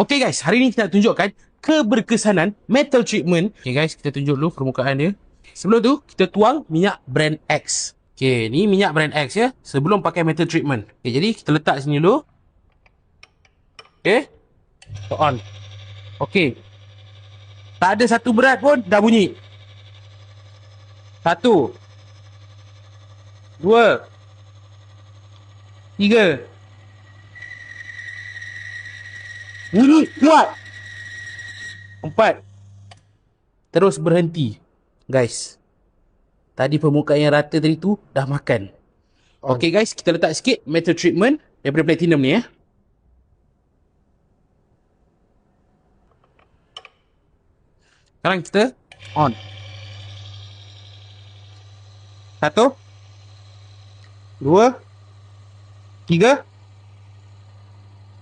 Okay guys, hari ni kita nak tunjukkan keberkesanan metal treatment. Okay guys, kita tunjuk dulu permukaan dia. Sebelum tu, kita tuang minyak brand X. Okay, ni minyak brand X ya. Sebelum pakai metal treatment. Okay, jadi kita letak sini dulu. Okay. On. Okay. Tak ada satu berat pun dah bunyi. 1 2 3. Bunyi kuat. 4. Terus berhenti. Guys, tadi permukaan yang rata tadi tu dah makan. Okay guys, kita letak sikit metal treatment daripada platinum ni ya. Sekarang kita on. 1 2 3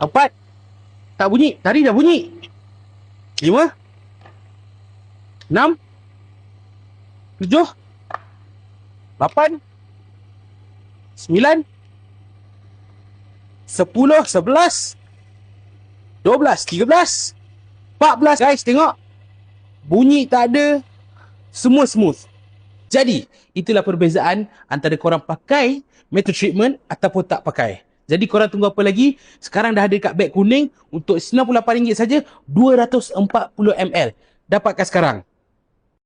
4. Tak bunyi. Tadi dah bunyi. 5 6 7 8 9 10 11 12 13 14. Guys, tengok. Bunyi tak ada. Semua smooth. Jadi, itulah perbezaan antara korang pakai metal treatment ataupun tak pakai. Jadi korang tunggu apa lagi? Sekarang dah ada kat beg kuning untuk RM98 saja 240 ml. Dapatkan sekarang.